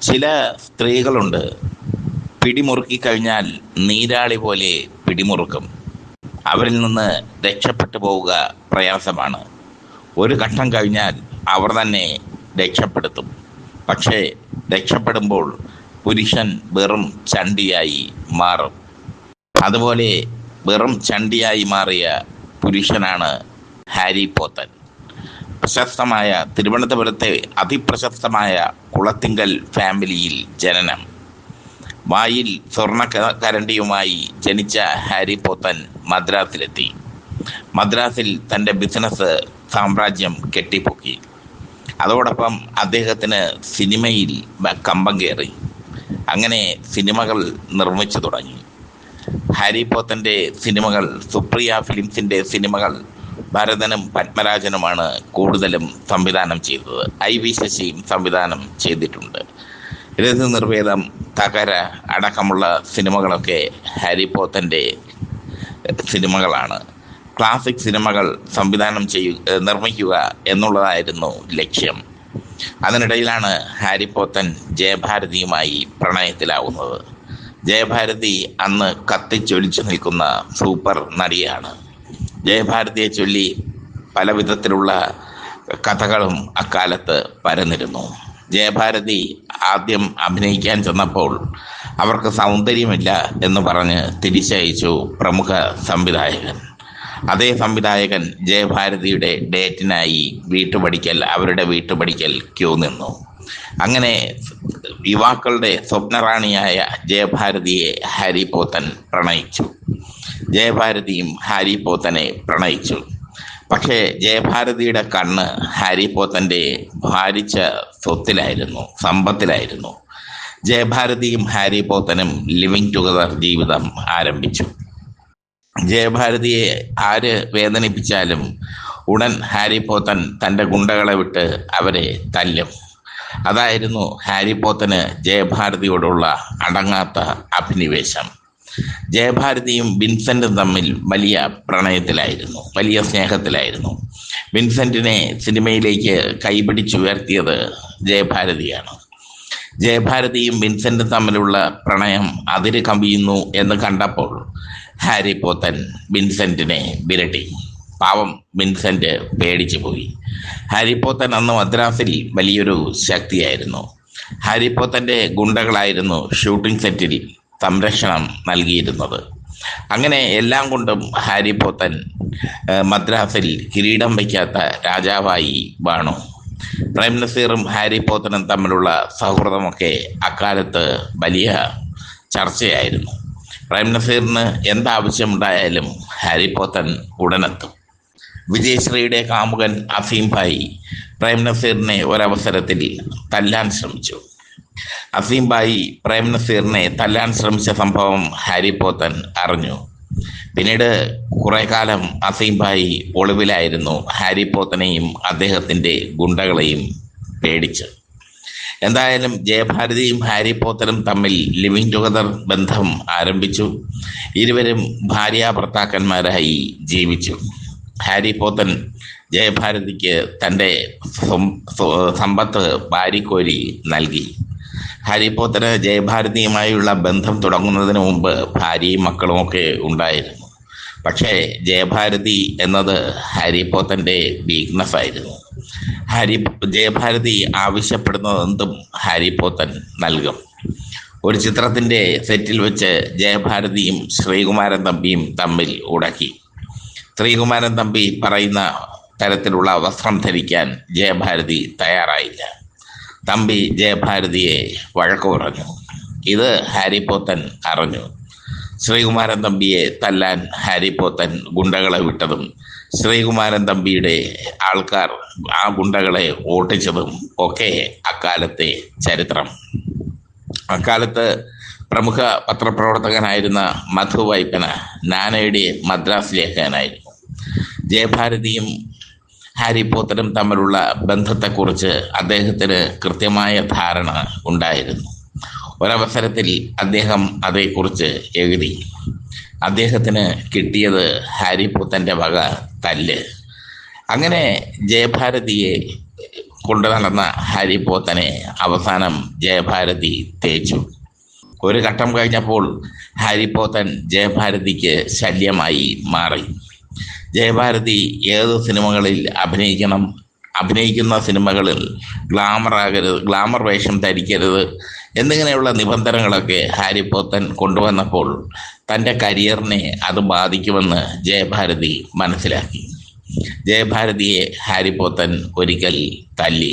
ചില സ്ത്രീകളുണ്ട്, പിടിമുറുക്കി കഴിഞ്ഞാൽ നീരാളി പോലെ പിടിമുറുക്കും. അവരിൽ നിന്ന് രക്ഷപ്പെട്ടു പോവുക പ്രയാസമാണ്. ഒരു ഘട്ടം കഴിഞ്ഞാൽ അവർ തന്നെ രക്ഷപ്പെടുത്തും. പക്ഷേ രക്ഷപ്പെടുമ്പോൾ പുരുഷൻ വെറും ചണ്ടിയായി മാറും. അതുപോലെ വെറും ചണ്ടിയായി മാറിയ പുരുഷനാണ് ഹാരി പോത്തൻ. പ്രശസ്തമായ തിരുവനന്തപുരത്തെ അതിപ്രശസ്തമായ കുളത്തിങ്കൽ ഫാമിലിയിൽ ജനനം. വായിൽ സ്വർണ്ണ കരണ്ടിയുമായി ജനിച്ച ഹാരി പോത്തൻ മദ്രാസിലെത്തി. മദ്രാസിൽ തൻ്റെ ബിസിനസ് സാമ്രാജ്യം കെട്ടിപ്പൊക്കി. അതോടൊപ്പം അദ്ദേഹത്തിന് സിനിമയിൽ കമ്പം കയറി. അങ്ങനെ സിനിമകൾ നിർമ്മിച്ചു തുടങ്ങി. ഹാരി പോത്തൻ്റെ സിനിമകൾ, സുപ്രിയ ഫിലിംസിൻ്റെ സിനിമകൾ ഭരതനും പത്മരാജനുമാണ് കൂടുതലും സംവിധാനം ചെയ്തത്. IV ശശിയും സംവിധാനം ചെയ്തിട്ടുണ്ട്. രതിനിർവേദം, തകര അടക്കമുള്ള സിനിമകളൊക്കെ ഹാരി പോത്തൻ്റെ സിനിമകളാണ്. ക്ലാസിക് സിനിമകൾ നിർമ്മിക്കുക എന്നുള്ളതായിരുന്നു ലക്ഷ്യം. അതിനിടയിലാണ് ഹാരി പോത്തൻ ജയഭാരതിയുമായി പ്രണയത്തിലാവുന്നത്. ജയഭാരതി അന്ന് കത്തിച്ചൊലിച്ചു നിൽക്കുന്ന സൂപ്പർ നടിയാണ്. ജയഭാരതിയെ ചൊല്ലി പല വിധത്തിലുള്ള കഥകളും അക്കാലത്ത് പരന്നിരുന്നു. ജയഭാരതി ആദ്യം അഭിനയിക്കാൻ ചെന്നപ്പോൾ അവർക്ക് സൗന്ദര്യമില്ല എന്ന് പറഞ്ഞ് തിരിച്ചയച്ചു പ്രമുഖ സംവിധായകൻ. അതേ സംവിധായകൻ ജയഭാരതിയുടെ ഡേറ്റിനായി അവരുടെ വീട്ടുപടിക്കൽ ക്യൂ നിന്നു. അങ്ങനെ യുവാക്കളുടെ സ്വപ്നറാണിയായ ജയഭാരതിയെ ഹാരി പോത്തൻ പ്രണയിച്ചു. ജയഭാരതിയും ഹാരി പോത്തനെ പ്രണയിച്ചു. പക്ഷേ ജയഭാരതിയുടെ കണ്ണ് ഹാരി പോത്തൻ്റെ ഭാരിച്ച സമ്പത്തിലായിരുന്നു. ജയഭാരതിയും ഹാരി പോത്തനും ലിവിങ് ടുഗദർ ജീവിതം ആരംഭിച്ചു. ജയഭാരതിയെ ആര് വേദനിപ്പിച്ചാലും ഉടൻ ഹാരി പോത്തൻ തൻ്റെ ഗുണ്ടകളെ വിട്ട് അവരെ തല്ലും. അതായിരുന്നു ഹാരി പോത്തന് ജയഭാരതിയോടുള്ള അടങ്ങാത്ത അഭിനിവേശം. ജയഭാരതിയും വിൻസെന്റും തമ്മിൽ വലിയ പ്രണയത്തിലായിരുന്നു, വലിയ സ്നേഹത്തിലായിരുന്നു. വിൻസെന്റിനെ സിനിമയിലേക്ക് കൈപിടിച്ചുയർത്തിയത് ജയഭാരതിയാണ്. ജയഭാരതിയും വിൻസെന്റും തമ്മിലുള്ള പ്രണയം അതിര് കവിയുന്നു എന്ന് കണ്ടപ്പോൾ ഹാരി പോത്തൻ വിൻസെന്റിനെ വിരട്ടി. പാവം വിൻസെന്റ് പേടിച്ചു പോയി. ഹാരി പോത്തൻ അന്ന് മദ്രാസിൽ വലിയൊരു ശക്തിയായിരുന്നു. ഹാരി പോത്തൻ്റെ ഗുണ്ടകളായിരുന്നു ഷൂട്ടിംഗ് സെറ്റിൽ സംരക്ഷണം നൽകിയിരുന്നത്. അങ്ങനെ എല്ലാം കൊണ്ടും ഹാരി പോത്തൻ മദ്രാസിൽ കിരീടം വയ്ക്കാത്ത രാജാവായി വാണു. പ്രേം നസീറും ഹാരി പോത്തനും തമ്മിലുള്ള സൗഹൃദമൊക്കെ അക്കാലത്ത് വലിയ ചർച്ചയായിരുന്നു. പ്രേം നസീറിന് എന്താവശ്യമുണ്ടായാലും ഹാരി പോത്തൻ ഉടനെത്തും. വിജയശ്രീയുടെ കാമുകൻ അസീം ഭായി പ്രേം നസീറിനെ ഒരവസരത്തിൽ തല്ലാൻ ശ്രമിച്ചു. അസീം ഭായി പ്രേം നസീറിനെ തല്ലാൻ ശ്രമിച്ച സംഭവം ഹാരി പോത്തൻ അറിഞ്ഞു. പിന്നീട് കുറെ കാലം അസീം ഭായി ഒളിവിലായിരുന്നു, ഹാരി പോത്തനെയും അദ്ദേഹത്തിൻ്റെ ഗുണ്ടകളെയും പേടിച്ച്. എന്തായാലും ജയഭാരതിയും ഹാരി പോത്തനും തമ്മിൽ ലിവിങ് ടുഗദർ ബന്ധം ആരംഭിച്ചു. ഇരുവരും ഭാര്യാഭർത്താക്കന്മാരായി ജീവിച്ചു. ഹാരി പോത്തൻ ജയഭാരതിക്ക് തൻ്റെ സമ്പത്ത് വാരിക്കോരി നൽകി. ഹാരി പോത്തന് ജയഭാരതിയുമായുള്ള ബന്ധം തുടങ്ങുന്നതിന് മുമ്പ് ഭാര്യയും മക്കളുമൊക്കെ ഉണ്ടായിരുന്നു. പക്ഷേ ജയഭാരതി എന്നത് ഹാരി പോത്തൻ്റെ വീക്ക്നെസ് ആയിരുന്നു. ജയഭാരതി ആവശ്യപ്പെടുന്നതെന്തും ഹാരി പോത്തൻ നൽകും. ഒരു ചിത്രത്തിൻ്റെ സെറ്റിൽ വെച്ച് ജയഭാരതിയും ശ്രീകുമാരൻ തമ്പിയും തമ്മിൽ ഉടക്കി. ശ്രീകുമാരൻ തമ്പി പറയുന്ന തരത്തിലുള്ള വസ്ത്രം ധരിക്കാൻ ജയഭാരതി തയ്യാറായില്ല. തമ്പി ജയഭാരതിയെ വഴക്കു പറഞ്ഞു. ഇത് ഹാരി പോത്തൻ അറിഞ്ഞു. ശ്രീകുമാരൻ തമ്പിയെ തല്ലാൻ ഹാരി പോത്തൻ ഗുണ്ടകളെ വിട്ടതും ശ്രീകുമാരൻ തമ്പിയുടെ ആൾക്കാർ ആ ഗുണ്ടകളെ ഓട്ടിച്ചതും ഒക്കെ അക്കാലത്തെ ചരിത്രം. അക്കാലത്ത് പ്രമുഖ പത്രപ്രവർത്തകനായിരുന്ന മധു വൈപ്പന നാനയുടെ മദ്രാസ് ലേഖകനായിരുന്നു. ജയഭാരതിയും ഹാരി പോത്തനും തമ്മിലുള്ള ബന്ധത്തെക്കുറിച്ച് അദ്ദേഹത്തിന് കൃത്യമായ ധാരണ ഉണ്ടായിരുന്നു. ഒരവസരത്തിൽ അദ്ദേഹം അതേക്കുറിച്ച് എഴുതി. അദ്ദേഹത്തിന് കിട്ടിയത് ഹാരി പോത്തൻ്റെ വക തല്ല്. അങ്ങനെ ജയഭാരതിയെ കൊണ്ടു നടന്ന ഹാരി പോത്തനെ അവസാനം ജയഭാരതി തേച്ചു. ഒരു ഘട്ടം കഴിഞ്ഞപ്പോൾ ഹാരി പോത്തൻ ജയഭാരതിക്ക് ശല്യമായി മാറി. ജയഭാരതി ഏത് സിനിമകളിൽ അഭിനയിക്കുന്ന സിനിമകളിൽ ഗ്ലാമർ വേഷം ധരിക്കരുത് എന്നിങ്ങനെയുള്ള നിബന്ധനകളൊക്കെ ഹാരി പോത്തൻ കൊണ്ടുവന്നപ്പോൾ തൻ്റെ കരിയറിനെ അത് ബാധിക്കുമെന്ന് ജയഭാരതി മനസ്സിലാക്കി. ജയഭാരതിയെ ഹാരി പോത്തൻ ഒരിക്കൽ തല്ലി.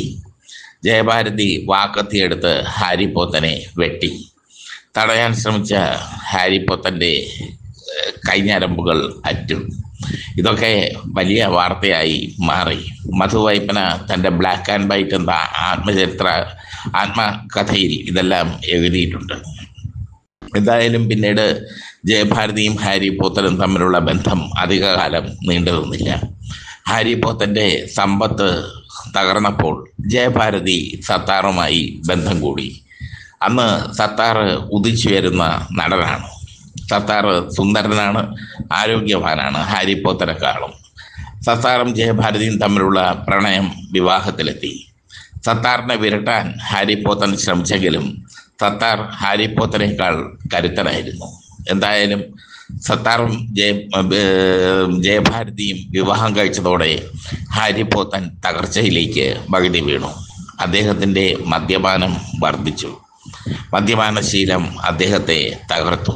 ജയഭാരതി വാക്കത്തിയെടുത്ത് ഹാരി പോത്തനെ വെട്ടി. തടയാൻ ശ്രമിച്ച ഹാരി പോത്തൻ്റെ കൈഞ്ഞരമ്പുകൾ അറ്റു. ഇതൊക്കെ വലിയ വാർത്തയായി മാറി. മധുവൈപ്പന തൻ്റെ ബ്ലാക്ക് ആൻഡ് വൈറ്റ് എന്ന ആത്മകഥയിൽ ഇതെല്ലാം എഴുതിയിട്ടുണ്ട്. എന്തായാലും പിന്നീട് ജയഭാരതിയും ഹാരി പോത്തനും തമ്മിലുള്ള ബന്ധം അധികകാലം നീണ്ടു നിന്നില്ല. ഹാരി പോത്തൻ്റെ സമ്പത്ത് തകർന്നപ്പോൾ ജയഭാരതി സത്താറുമായി ബന്ധം കൂടി. അന്ന് സത്താർ ഉദിച്ചു വരുന്ന നടനാണ്. സത്താർ സുന്ദരനാണ്, ആരോഗ്യവാനാണ് ഹാരി പോത്തനെക്കാളും. സത്താറും ജയഭാരതിയും തമ്മിലുള്ള പ്രണയം വിവാഹത്തിലെത്തി. സത്താറിനെ വിരട്ടാൻ ഹാരി പോത്തൻ ശ്രമിച്ചെങ്കിലും സത്താർ ഹാരി പോത്തനേക്കാൾ കരുത്തനായിരുന്നു. എന്തായാലും സത്താറും ജയഭാരതിയും വിവാഹം കഴിച്ചതോടെ ഹാരി പോത്തൻ തകർച്ചയിലേക്ക് വഴുതി വീണു. അദ്ദേഹത്തിൻ്റെ മദ്യപാനം വർദ്ധിച്ചു. മദ്യപാനശീലം അദ്ദേഹത്തെ തകർത്തു.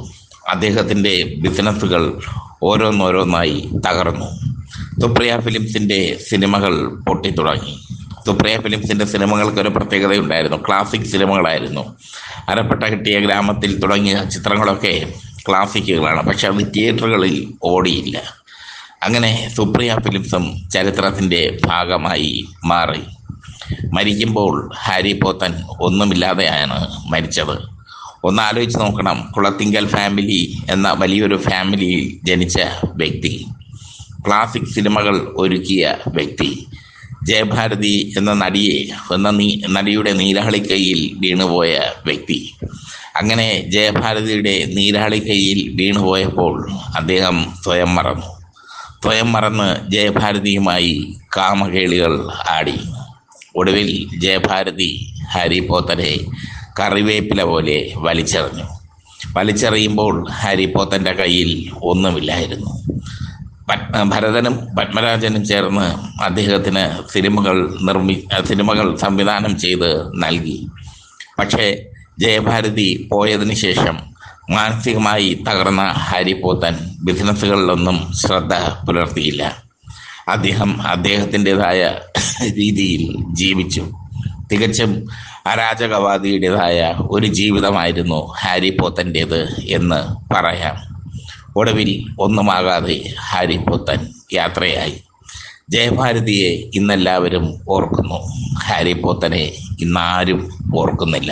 അദ്ദേഹത്തിൻ്റെ ബിസിനസ്സുകൾ ഓരോന്നോരോന്നായി തകർന്നു. സുപ്രിയ ഫിലിംസിൻ്റെ സിനിമകൾ പൊട്ടിത്തുടങ്ങി. സുപ്രിയ ഫിലിംസിൻ്റെ സിനിമകൾക്കൊരു പ്രത്യേകതയുണ്ടായിരുന്നു. ക്ലാസിക് സിനിമകളായിരുന്നു. അരപ്പട്ട കിട്ടിയ ഗ്രാമത്തിൽ തുടങ്ങിയ ചിത്രങ്ങളൊക്കെ ക്ലാസിക്കുകളാണ്. പക്ഷെ അത് തിയേറ്ററുകളിൽ ഓടിയില്ല. അങ്ങനെ സുപ്രിയ ഫിലിംസും ചരിത്രത്തിൻ്റെ ഭാഗമായി മാറി. മരിക്കുമ്പോൾ ഹാരി പോത്തൻ ഒന്നുമില്ലാതെയാണ് മരിച്ചത്. ഒന്ന് ആലോചിച്ച് നോക്കണം. കുളത്തിങ്കൽ ഫാമിലി എന്ന വലിയൊരു ഫാമിലിയിൽ ജനിച്ച വ്യക്തി, ക്ലാസിക് സിനിമകൾ ഒരുക്കിയ വ്യക്തി, ജയഭാരതി എന്ന നടിയുടെ നീരാളിക്കൈയിൽ വീണുപോയ വ്യക്തി. അങ്ങനെ ജയഭാരതിയുടെ നീരാളിക്കൈയിൽ വീണുപോയപ്പോൾ അദ്ദേഹം സ്വയം മറന്ന് ജയഭാരതിയുമായി കാമകേളികൾ ആടി. ഒടുവിൽ ജയഭാരതി ഹാരി പോത്തനെ കറിവേപ്പില പോലെ വലിച്ചെറിയുമ്പോൾ ഹാരി പോത്തൻ്റെ കയ്യിൽ ഒന്നുമില്ലായിരുന്നു. ഭരതനും പത്മരാജനും ചേർന്ന് അദ്ദേഹത്തിന് സിനിമകൾ സംവിധാനം ചെയ്ത് നൽകി. പക്ഷേ ജയഭാരതി പോയതിനു ശേഷം മാനസികമായി തകർന്ന ഹാരി പോത്തൻ ബിസിനസ്സുകളിലൊന്നും ശ്രദ്ധ പുലർത്തിയില്ല. അദ്ദേഹത്തിൻ്റെതായ രീതിയിൽ ജീവിച്ചു. തികച്ചും അരാജകവാദിയുടേതായ ഒരു ജീവിതമായിരുന്നു ഹാരി പോത്തൻ്റേത് എന്ന് പറയാം. ഒടുവിൽ ഒന്നുമാകാതെ ഹാരി പോത്തൻ യാത്രയായി. ജയഭാരതിയെ ഇന്നെല്ലാവരും ഓർക്കുന്നു. ഹാരി പോത്തനെ ഇന്നാരും ഓർക്കുന്നില്ല.